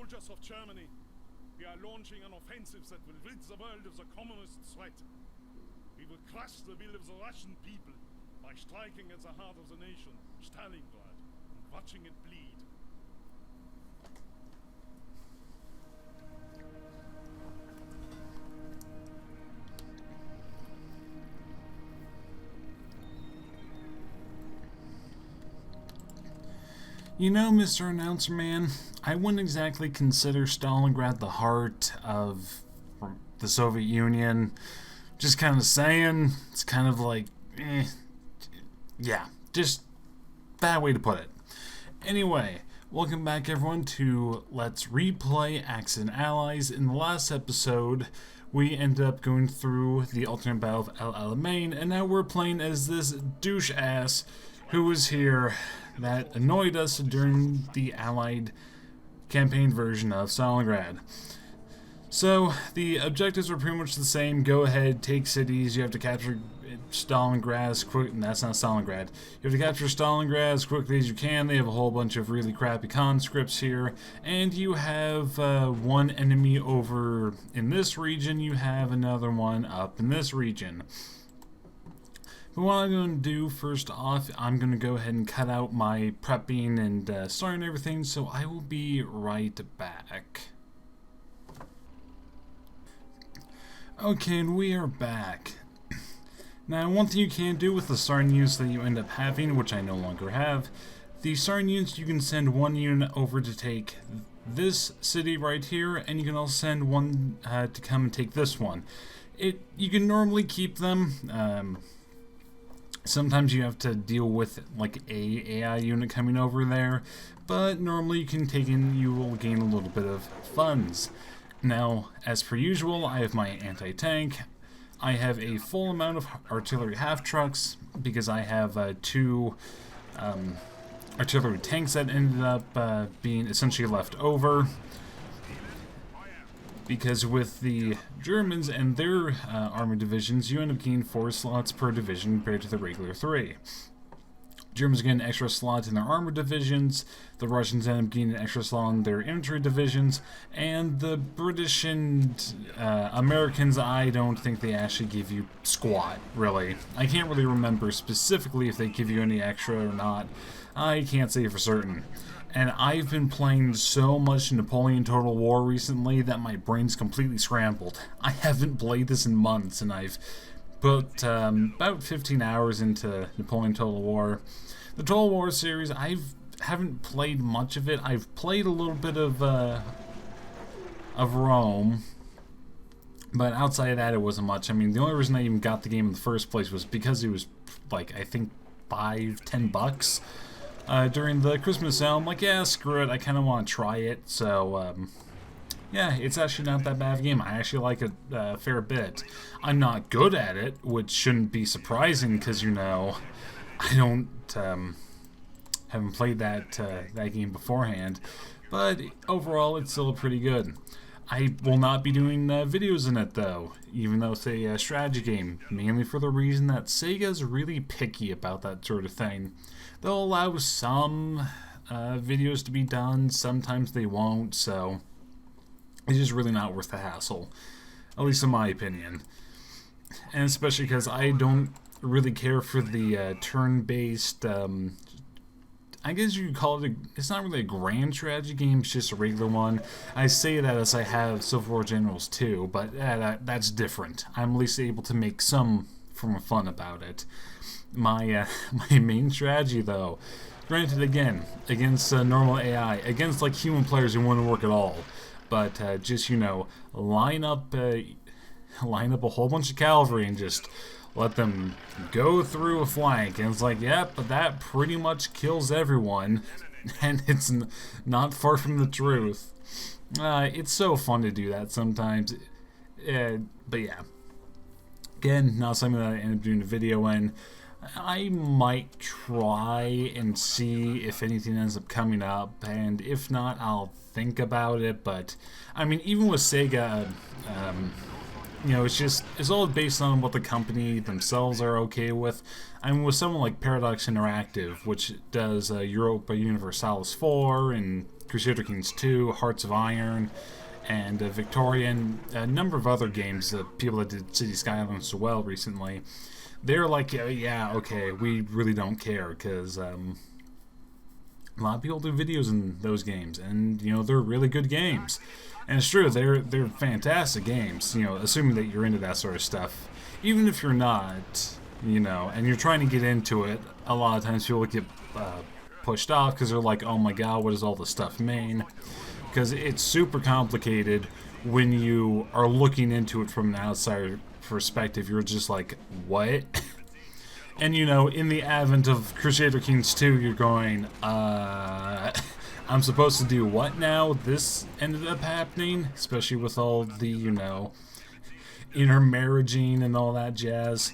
soldiers of Germany, we are launching an offensive that will rid the world of the communist threat. We will crush the will of the Russian people by striking at the heart of the nation, Stalingrad, and watching it bleed. You know, Mr. Announcer Man, I wouldn't exactly consider Stalingrad the heart of the Soviet Union. Just kind of saying, it's kind of like, yeah, just bad way to put it. Anyway, welcome back everyone to Let's Replay Axis and Allies. In the last episode, we ended up going through the alternate battle of El Alamein, and now we're playing as this douche-ass who was here that annoyed us during the Allied campaign version of Stalingrad. So, the objectives are pretty much the same. Go ahead, take cities, you have to capture Stalingrad as quick, and that's not Stalingrad. You have to capture Stalingrad as quickly as you can. They have a whole bunch of really crappy conscripts here, and you have one enemy over in this region, you have another one up in this region. But what I'm going to do, first off, I'm going to go ahead and cut out my prepping and starting everything, so I will be right back. Okay, and we are back. Now, one thing you can do with the starting units that you end up having, which I no longer have, the starting units, you can send one unit over to take this city right here, and you can also send one to come and take this one. You can normally keep them. Sometimes you have to deal with like a AI unit coming over there, but normally you will gain a little bit of funds. Now, as per usual, I have my anti-tank. I have a full amount of artillery half-trucks because I have two artillery tanks that ended up being essentially left over. Because with the Germans and their army divisions, you end up gaining 4 slots per division compared to the regular 3. Germans get an extra slot in their armor divisions, the Russians end up gaining an extra slot in their infantry divisions, and the British and Americans, I don't think they actually give you squat, really. I can't really remember specifically if they give you any extra or not. I can't say for certain. And I've been playing so much Napoleon Total War recently that my brain's completely scrambled. I haven't played this in months, and I've put about 15 hours into Napoleon Total War. The Total War series, I haven't played much of it. I've played a little bit of Rome, but outside of that, it wasn't much. I mean, the only reason I even got the game in the first place was because it was, like, I think $5-10 during the Christmas sale. I'm like, yeah, screw it, I kind of want to try it, so, yeah, it's actually not that bad of a game. I actually like it a fair bit. I'm not good at it, which shouldn't be surprising, because, you know, I haven't played that game beforehand, but overall, it's still pretty good. I will not be doing videos in it, though, even though it's a strategy game, mainly for the reason that Sega's really picky about that sort of thing. They'll allow some videos to be done, sometimes they won't, so it's just really not worth the hassle, at least in my opinion. And especially because I don't really care for the turn-based, I guess you could call it, it's not really a grand strategy game, it's just a regular one. I say that as I have Civil War Generals too, but that's different. I'm at least able to make some form of fun about it. My main strategy, though, granted again, against normal AI, against like human players, it wouldn't work at all. But just, you know, line up a whole bunch of cavalry and just let them go through a flank, and it's like, yep, but that pretty much kills everyone, and it's not far from the truth. It's so fun to do that sometimes, but yeah. Again, not something that I end up doing a video in. I might try and see if anything ends up coming up, and if not, I'll think about it. But I mean, even with Sega, you know, it's all based on what the company themselves are okay with. I mean, with someone like Paradox Interactive, which does Europa Universalis 4 and Crusader Kings 2, Hearts of Iron, and Victoria, and a number of other games, people that did City Skylines so well recently, they're like, yeah, okay, we really don't care, because a lot of people do videos in those games, and, you know, they're really good games. And it's true, they're fantastic games, you know, assuming that you're into that sort of stuff. Even if you're not, you know, and you're trying to get into it, a lot of times people get pushed off because they're like, oh my god, what does all this stuff mean? Because it's super complicated when you are looking into it from an outsider perspective. You're just like, what? And, you know, in the advent of Crusader Kings 2, you're going, I'm supposed to do what now? This ended up happening, especially with all the, you know, intermarriaging and all that jazz.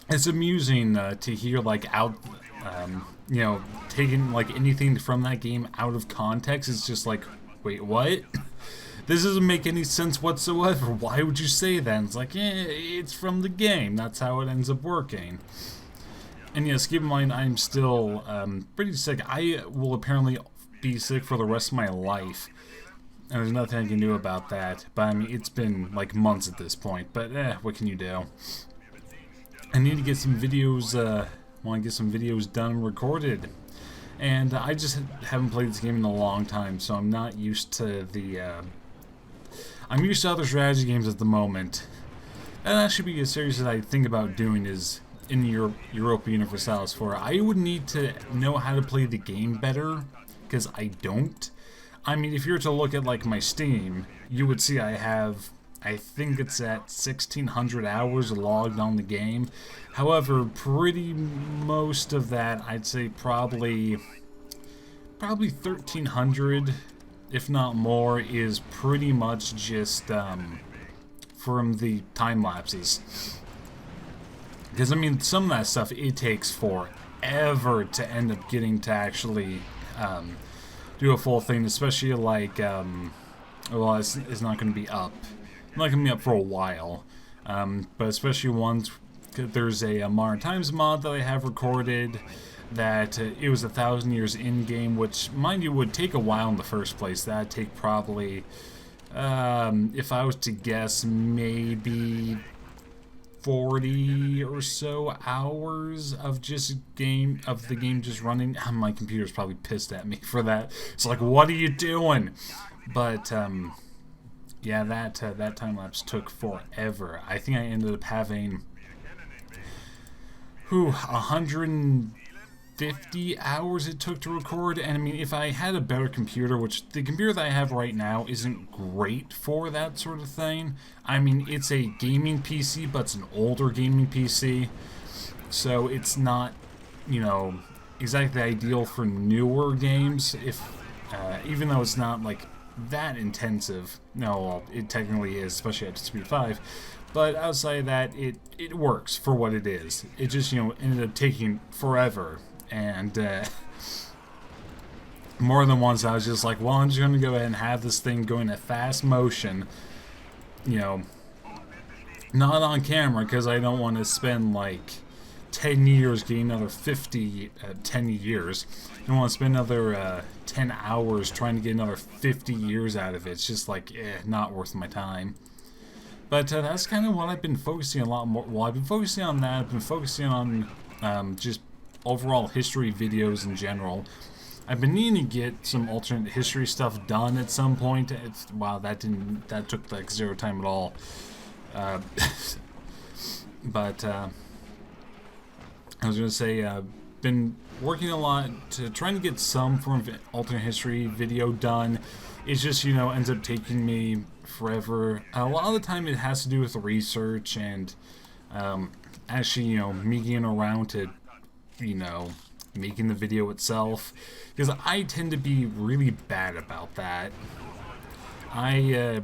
It's amusing to hear, like, you know, taking, like, anything from that game out of context. It's just like, wait, what? This doesn't make any sense whatsoever. Why would you say that? And it's like, it's from the game. That's how it ends up working. And yes, keep in mind, I'm still pretty sick. I will apparently be sick for the rest of my life. And there's nothing I can do about that. But I mean, it's been like months at this point. But what can you do? I need to get some videos, want to get some videos done and recorded. And I just haven't played this game in a long time, so I'm not used to the, I'm used to other strategy games at the moment. And that should be a series that I think about doing is in Europa Universalis 4. I would need to know how to play the game better, because I don't. I mean, if you were to look at, like, my Steam, you would see I have, I think it's at 1,600 hours logged on the game. However, pretty most of that, I'd say probably 1,300, if not more, is pretty much just from the time lapses. Because, I mean, some of that stuff, it takes forever to end up getting to actually do a full thing, especially like, well, it's not going to be up. Not going to be up for a while. But especially once there's a Modern Times mod that I have recorded that it was 1,000 years in-game, which, mind you, would take a while in the first place. That'd take probably, if I was to guess, maybe 40 or so hours of just the game just running. My computer's probably pissed at me for that. It's like, what are you doing? But yeah, that time lapse took forever. I think I ended up having 150 hours it took to record. And I mean, if I had a better computer, which the computer that I have right now isn't great for that sort of thing. I mean, it's a gaming PC, but it's an older gaming PC, so it's not, you know, exactly ideal for newer games. If even though it's not like that intensive, no, well, it technically is, especially at speed 5. But outside of that, it works for what it is. It just, you know, ended up taking forever. And more than once I was just like, well, I'm just going to go ahead and have this thing going at fast motion, you know, not on camera, because I don't want to spend like 10 years getting another 10 years. I don't want to spend another 10 hours trying to get another 50 years out of it. It's just like, not worth my time. But that's kind of what I've been focusing a lot more. Well, I've been focusing on that. I've been focusing on just overall history videos in general. I've been needing to get some alternate history stuff done at some point. Wow, that took like zero time at all. But I was gonna say, been working a lot to trying to get some form of alternate history video done. It's just, you know, ends up taking me forever. A lot of the time it has to do with research and actually, you know, me getting around to, you know, making the video itself, because I tend to be really bad about that. I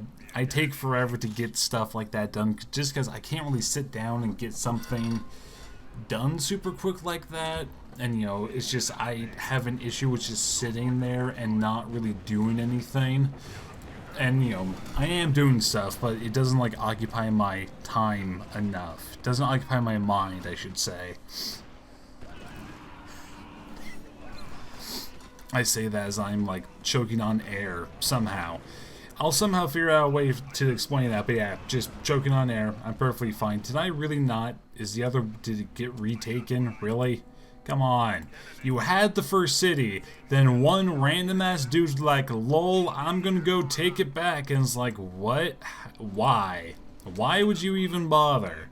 take forever to get stuff like that done, just because I can't really sit down and get something done super quick like that. And, you know, it's just, I have an issue with just sitting there and not really doing anything. And, you know, I am doing stuff, but it doesn't, like, occupy my time enough. It doesn't occupy my mind, I should say. I say that as I'm like choking on air somehow. I'll somehow figure out a way to explain that, but yeah, just choking on air. I'm perfectly fine. Did I really not? Did it get retaken? Really? Come on. You had the first city, then one random ass dude's like, lol, I'm gonna go take it back, and it's like, what? Why? Why would you even bother?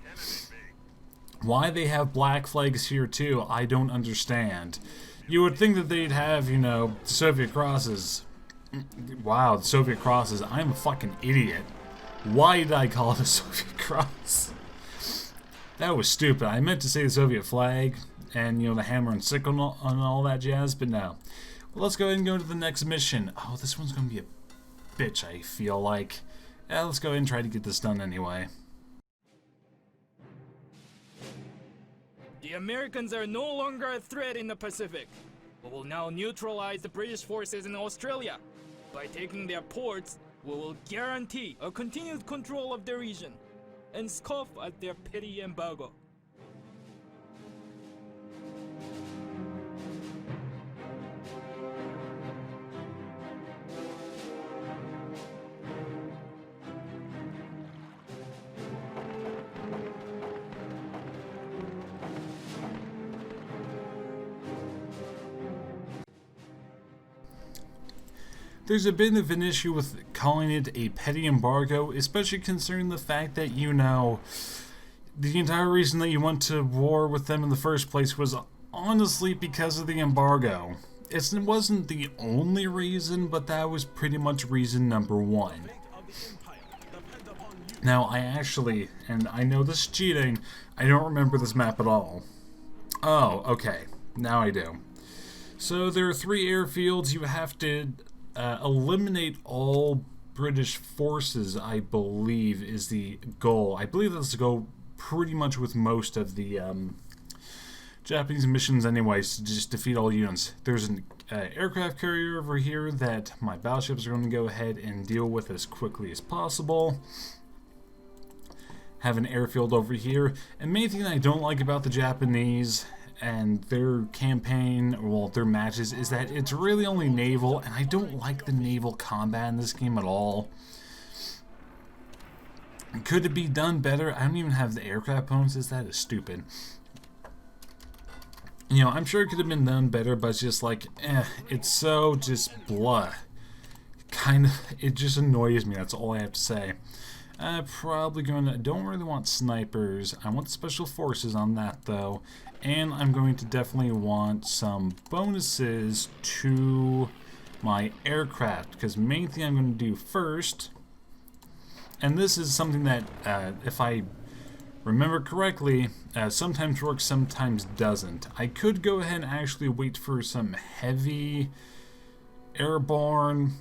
Why they have black flags here too, I don't understand. You would think that they'd have, you know, the Soviet crosses. Wow, the Soviet crosses. I'm a fucking idiot. Why did I call it a Soviet cross? That was stupid. I meant to say the Soviet flag and, you know, the hammer and sickle and all that jazz, but no. Well, let's go ahead and go to the next mission. Oh, this one's going to be a bitch, I feel like. Yeah, let's go ahead and try to get this done anyway. The Americans are no longer a threat in the Pacific. We will now neutralize the British forces in Australia. By taking their ports, we will guarantee a continued control of the region and scoff at their petty embargo. There's a bit of an issue with calling it a petty embargo, especially considering the fact that, you know, the entire reason that you went to war with them in the first place was honestly because of the embargo. It wasn't the only reason, but that was pretty much reason number one. Now, I actually, and I know this is cheating, I don't remember this map at all. Oh, okay. Now I do. So there are 3 airfields. You have to eliminate all British forces, I believe, is the goal. I believe that's the goal pretty much with most of the Japanese missions anyways, to just defeat all units. There's an aircraft carrier over here that my battleships are going to go ahead and deal with as quickly as possible. Have an airfield over here. And main thing I don't like about the Japanese and their campaign, well, their matches, is that it's really only naval, and I don't like the naval combat in this game at all. Could it be done better? I don't even have the aircraft bonuses. That is stupid. You know, I'm sure it could have been done better, but it's just like, it's so just blah. Kind of, it just annoys me, that's all I have to say. Probably gonna, don't really want snipers. I want special forces on that though. And I'm going to definitely want some bonuses to my aircraft, because main thing I'm going to do first, and this is something that, if I remember correctly, sometimes works, sometimes doesn't. I could go ahead and actually wait for some heavy airborne.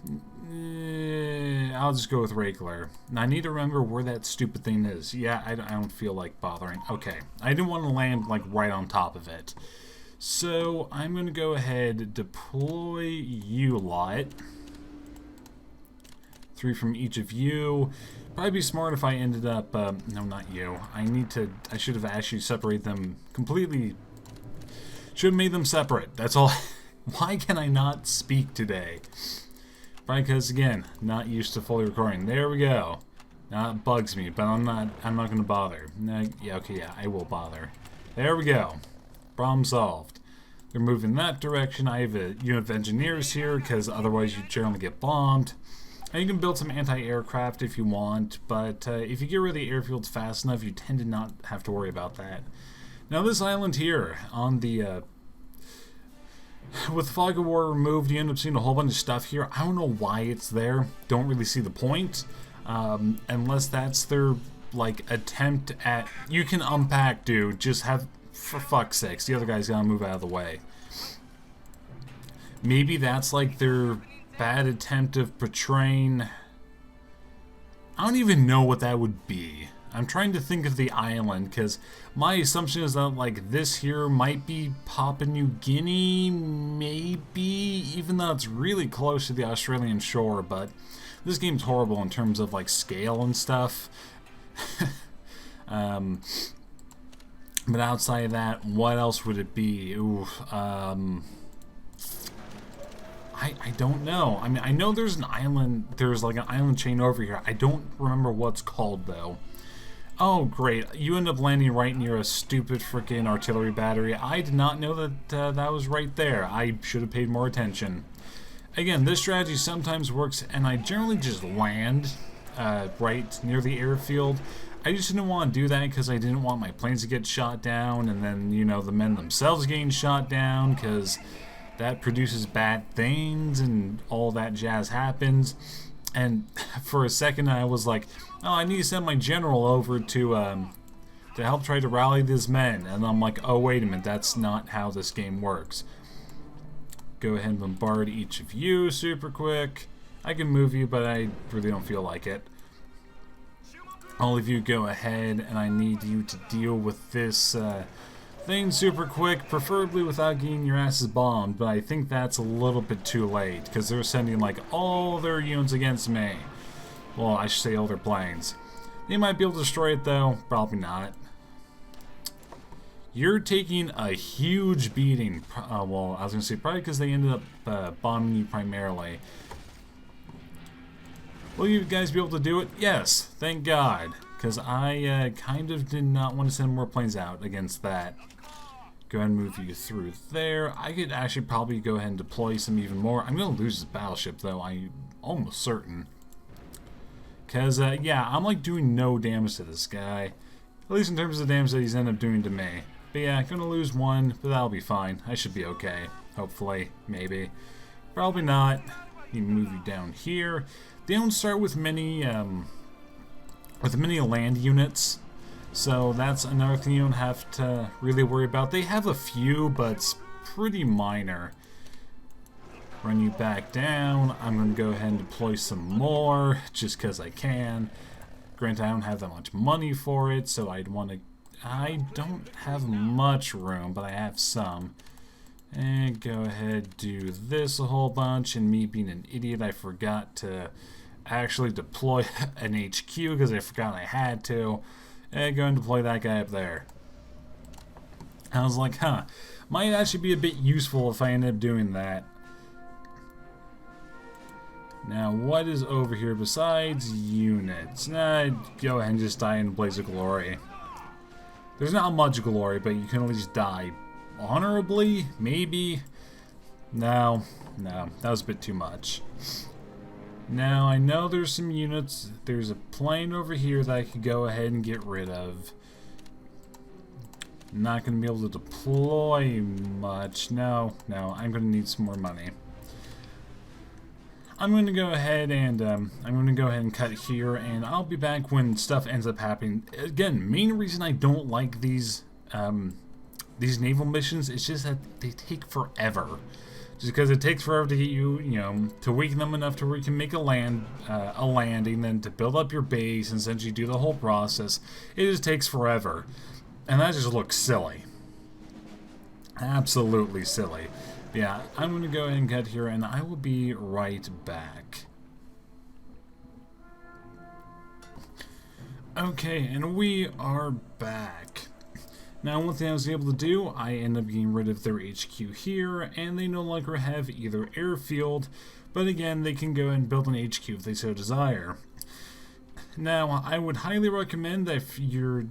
I'll just go with regular. Now I need to remember where that stupid thing is. Yeah, I don't feel like bothering. Okay, I didn't want to land like right on top of it. So I'm going to go ahead, deploy you lot. 3 from each of you. Probably be smart if I ended up, no, not you. I should have actually separated them completely. Should have made them separate. That's all. Why can I not speak today? Probably because, again, not used to fully recording. There we go. Now it bugs me, but I'm not going to bother. No, yeah, okay, yeah, I will bother. There we go. Problem solved. They're moving that direction. I have a unit of engineers here, because otherwise you generally get bombed. And you can build some anti-aircraft if you want, but if you get rid of the airfields fast enough, you tend to not have to worry about that. Now this island here, on the with the fog of war removed, you end up seeing a whole bunch of stuff here. I don't know why it's there. Don't really see the point. Unless that's their, like, attempt at... You can unpack, dude. Just have... For fuck's sakes, the other guy's gotta move out of the way. Maybe that's, like, their bad attempt of portraying... I don't even know what that would be. I'm trying to think of the island, because my assumption is that, like, this here might be Papua New Guinea, maybe, even though it's really close to the Australian shore, but this game's horrible in terms of, like, scale and stuff. But outside of that, what else would it be? Ooh, I don't know. I mean, I know there's an island, there's like an island chain over here. I don't remember what's called, though. Oh, great. You end up landing right near a stupid freaking artillery battery. I did not know that that was right there. I should have paid more attention. Again, this strategy sometimes works, and I generally just land right near the airfield. I just didn't want to do that because I didn't want my planes to get shot down, and then, you know, the men themselves getting shot down, because that produces bad things, and all that jazz happens. And for a second, I was like, oh, I need to send my general over to help try to rally these men. And I'm like, oh, wait a minute, that's not how this game works. Go ahead and bombard each of you super quick. I can move you, but I really don't feel like it. All of you go ahead, and I need you to deal with this thing super quick, preferably without getting your asses bombed, but I think that's a little bit too late, because they're sending like all their units against me. Well, I should say all their planes. They might be able to destroy it though, probably not. You're taking a huge beating. Well, I was going to say probably because they ended up bombing you primarily. Will you guys be able to do it? Yes, thank God. Because I kind of did not want to send more planes out against that. Go ahead and move you through there. I could actually probably go ahead and deploy some even more. I'm going to lose this battleship though, I'm almost certain. Because, yeah, I'm like doing no damage to this guy. At least in terms of the damage that he's ended up doing to me. But yeah, gonna lose one, but that'll be fine. I should be okay. Hopefully. Maybe. Probably not. You move you down here. They don't start with many land units. So that's another thing you don't have to really worry about. They have a few, but it's pretty minor. Run you back down. I'm going to go ahead and deploy some more, just because I can. Granted, I don't have that much money for it, so I'd want to... I don't have much room, but I have some. And go ahead, do this a whole bunch, and me being an idiot, I forgot to actually deploy an HQ, because I forgot I had to. And go and deploy that guy up there. I was like, huh, might actually be a bit useful if I end up doing that. Now, what is over here besides units? Nah, go ahead and just die in a blaze of glory. There's not much glory, but you can at least die honorably, maybe? No, that was a bit too much. Now, I know there's some units. There's a plane over here that I could go ahead and get rid of. Not going to be able to deploy much. No, I'm going to need some more money. I'm going to go ahead and cut here, and I'll be back when stuff ends up happening. Again, main reason I don't like these naval missions is just that they take forever. Just because it takes forever to get you, to weaken them enough to where you can make a landing, then to build up your base and essentially do the whole process. It just takes forever, and that just looks silly. Absolutely silly. Yeah, I'm going to go ahead and cut here, and I will be right back. Okay, and we are back. Now, one thing I was able to do, I ended up getting rid of their HQ here, and they no longer have either airfield, but again, they can go ahead and build an HQ if they so desire. Now, I would highly recommend that if you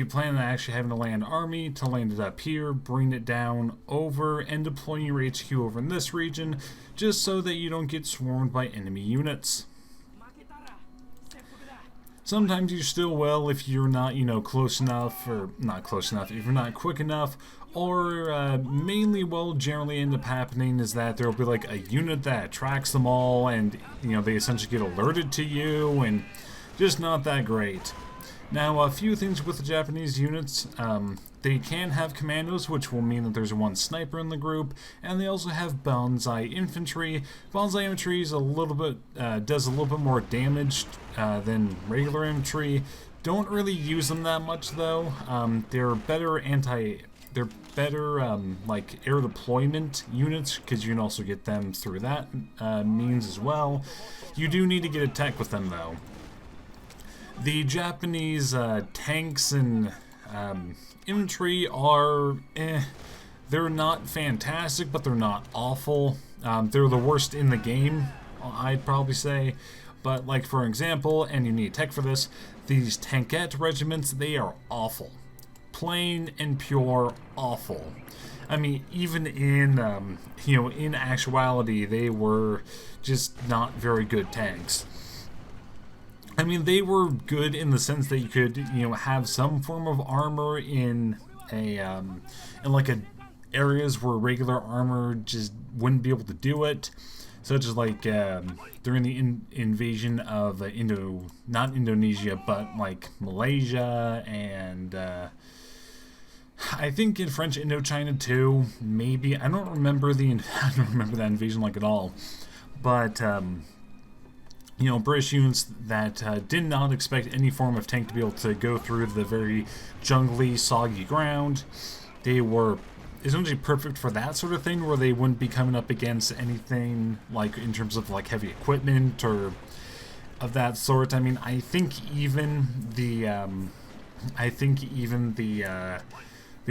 plan on actually having a land army, to land it up here, bring it down over, and deploy your HQ over in this region, just so that you don't get swarmed by enemy units. Sometimes you still will if you're not, close enough, or not close enough, if you're not quick enough, or mainly what will generally end up happening is that there will be like a unit that attracts them all, and, they essentially get alerted to you, and just not that great. Now, a few things with the Japanese units, they can have commandos, which will mean that there's one sniper in the group, and they also have Banzai infantry. Banzai infantry is does a little bit more damage than regular infantry. Don't really use them that much though. They're better like air deployment units, because you can also get them through that means as well. You do need to get a tech with them though. The Japanese tanks and infantry are, they're not fantastic, but they're not awful. They're the worst in the game, I'd probably say. But, like, for example, and you need tech for this, these tankette regiments, they are awful. Plain and pure awful. I mean, even in, in actuality, they were just not very good tanks. I mean, they were good in the sense that you could, have some form of armor in areas where regular armor just wouldn't be able to do it, such as like during the invasion of not Indonesia, but like Malaysia and I think in French Indochina too. Maybe I don't remember that invasion like at all, but. British units that did not expect any form of tank to be able to go through the very jungly, soggy ground. They were essentially perfect for that sort of thing, where they wouldn't be coming up against anything like in terms of like heavy equipment or of that sort. I mean, I think even the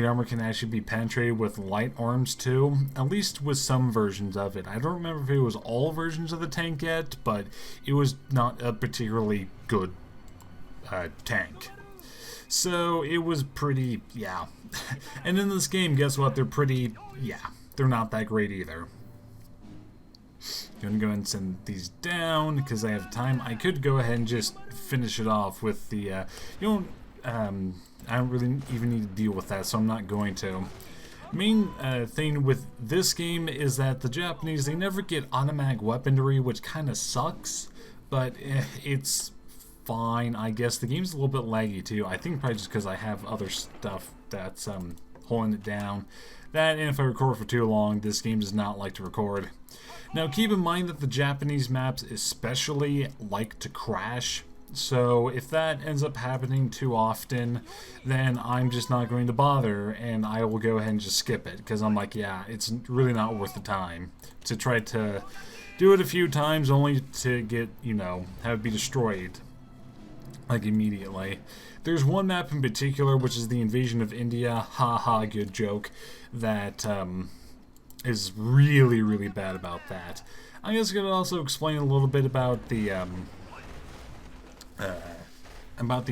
armor can actually be penetrated with light arms too, at least with some versions of it. I don't remember if it was all versions of the tank yet, but it was not a particularly good tank. So it was pretty, yeah. And in this game, guess what? They're not that great either. I'm gonna go ahead and send these down because I have time. I could go ahead and just finish it off with the, I don't really even need to deal with that, so I'm not going to. Main thing with this game is that the Japanese, they never get automatic weaponry, which kind of sucks, but it's fine, I guess. The game's a little bit laggy too. I think probably just because I have other stuff that's holding it down. That, and if I record for too long, this game does not like to record. Now keep in mind that the Japanese maps especially like to crash. So if that ends up happening too often, then I'm just not going to bother, and I will go ahead and just skip it, because I'm like, yeah, it's really not worth the time to try to do it a few times only to get, have it be destroyed, like, immediately. There's one map in particular, which is the invasion of India, haha, good joke, that is really, really bad about that. I'm just going to also explain a little bit about the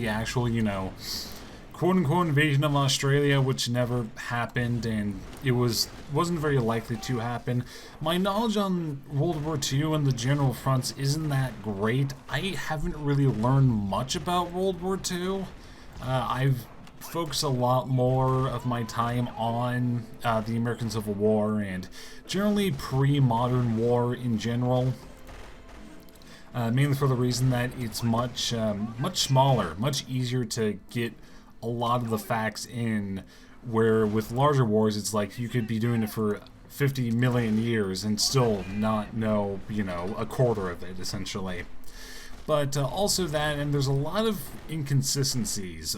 actual, quote-unquote invasion of Australia, which never happened, and it wasn't very likely to happen. My knowledge on World War II and the general fronts isn't that great. I haven't really learned much about World War II. I've focused a lot more of my time on the American Civil War and generally pre-modern war in general. Mainly for the reason that it's much smaller, much easier to get a lot of the facts in, where with larger wars it's like you could be doing it for 50 million years and still not know, a quarter of it, essentially. But also that, and there's a lot of inconsistencies,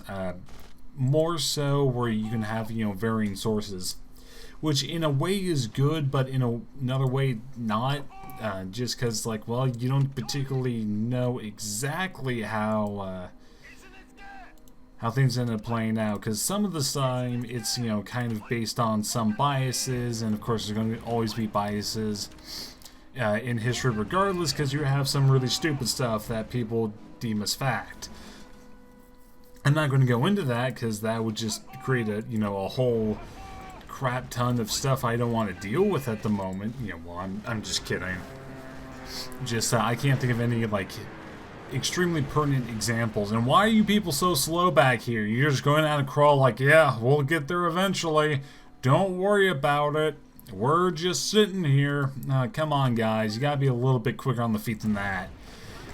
more so where you can have, varying sources, which in a way is good, but in another way not. Just because, like, well, you don't particularly know exactly how things end up playing out, because some of the time it's, kind of based on some biases, and of course there's going to always be biases in history regardless, because you have some really stupid stuff that people deem as fact. I'm not going to go into that, because that would just create a whole crap ton of stuff I don't want to deal with at the moment. I'm just kidding. Just I can't think of any like extremely pertinent examples. And why are you people so slow back here? You're just going out and crawl like, yeah, we'll get there eventually. Don't worry about it. We're just sitting here. Come on, guys. You gotta be a little bit quicker on the feet than that.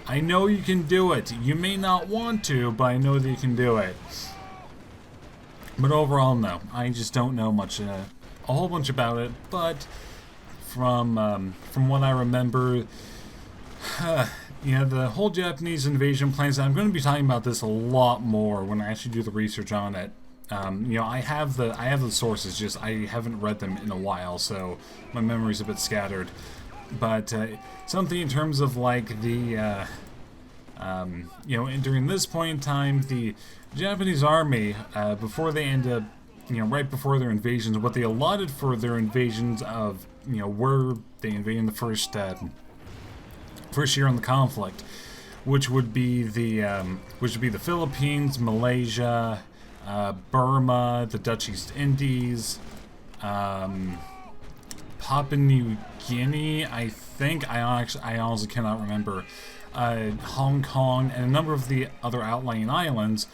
I know you can do it. You may not want to, but I know that you can do it. But overall, no. I just don't know much, a whole bunch about it. But from what I remember, the whole Japanese invasion plans. I'm going to be talking about this a lot more when I actually do the research on it. I have the sources. Just I haven't read them in a while, so my memory's a bit scattered. But something in terms of like the and during this point in time, the Japanese army, before they end up, right before their invasions, what they allotted for their invasions of where they invaded the first year in the conflict, which would be the Philippines, Malaysia, Burma, the Dutch East Indies, Papua New Guinea, I think. I honestly cannot remember. Hong Kong, and a number of the other outlying islands.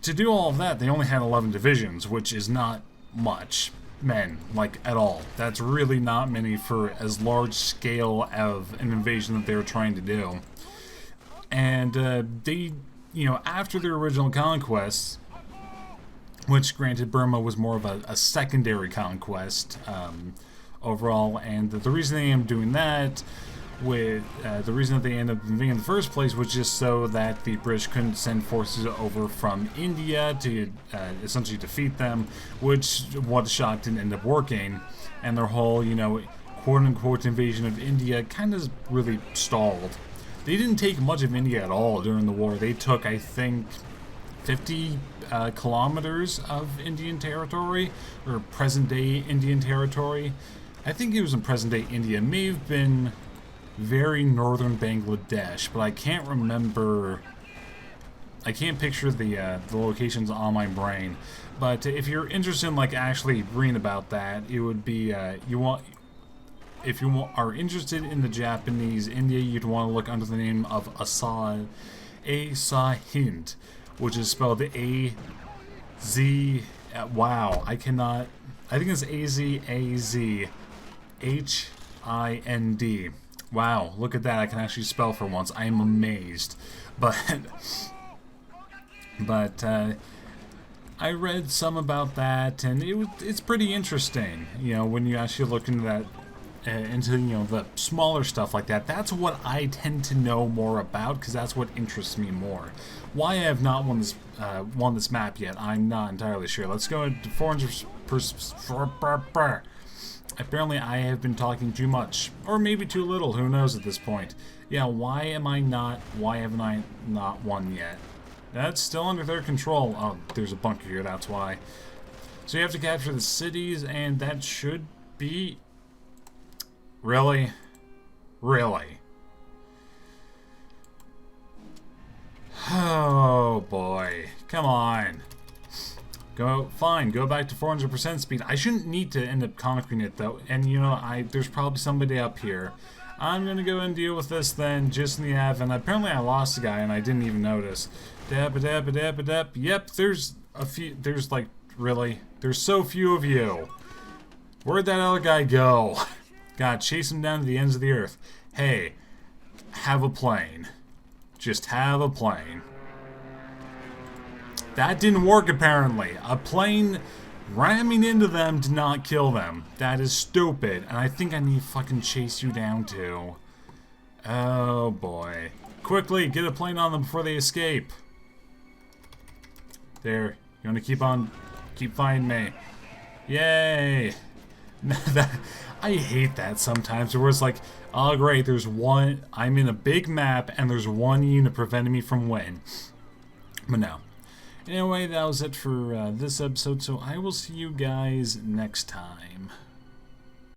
To do all of that, they only had 11 divisions, which is not much men, like, at all. That's really not many for as large scale of an invasion that they were trying to do. And they, after their original conquests, which granted Burma was more of a secondary conquest overall, and the reason they ended up doing that, the reason that they ended up invading in the first place was just so that the British couldn't send forces over from India to essentially defeat them, which what a shock didn't end up working, and their whole, quote-unquote invasion of India kind of really stalled. They didn't take much of India at all during the war. They took, I think, 50 kilometers of Indian territory, or present-day Indian territory. I think it was in present-day India. It may have been very northern Bangladesh, but I can't remember. I can't picture the locations on my brain. But if you're interested in actually reading about that, it would be if you are interested in the Japanese India, you'd want to look under the name of Asa Hind, which is spelled A-Z. Wow, I cannot. I think it's A-Z-A-Z-H-I-N-D. Wow, look at that, I can actually spell for once. I am amazed. But I read some about that, and it's pretty interesting, when you actually look into that, the smaller stuff like that. That's what I tend to know more about, because that's what interests me more. Why I have not won this map yet, I'm not entirely sure. Let's go into 400%. Apparently I have been talking too much, or maybe too little, who knows at this point. Yeah, why haven't I not won yet? That's still under their control. Oh, there's a bunker here, that's why. So you have to capture the cities, and that should be... Really? Really? Oh boy, come on. Go back to 400% speed. I shouldn't need to end up conquering it though, and there's probably somebody up here. I'm gonna go and deal with this then, just in the event. Apparently I lost a guy and I didn't even notice. Dab-a-dab-a-dab-a-dab. Yep, there's a few, really? There's so few of you. Where'd that other guy go? God, chase him down to the ends of the earth. Hey, have a plane. Just have a plane. That didn't work, apparently. A plane ramming into them did not kill them. That is stupid. And I think I need to fucking chase you down, too. Oh, boy. Quickly, get a plane on them before they escape. There. You want to keep finding me. Yay. I hate that sometimes, where it's like, oh, great, there's one... I'm in a big map, and there's one unit preventing me from winning. But no. Anyway, that was it for this episode, so I will see you guys next time.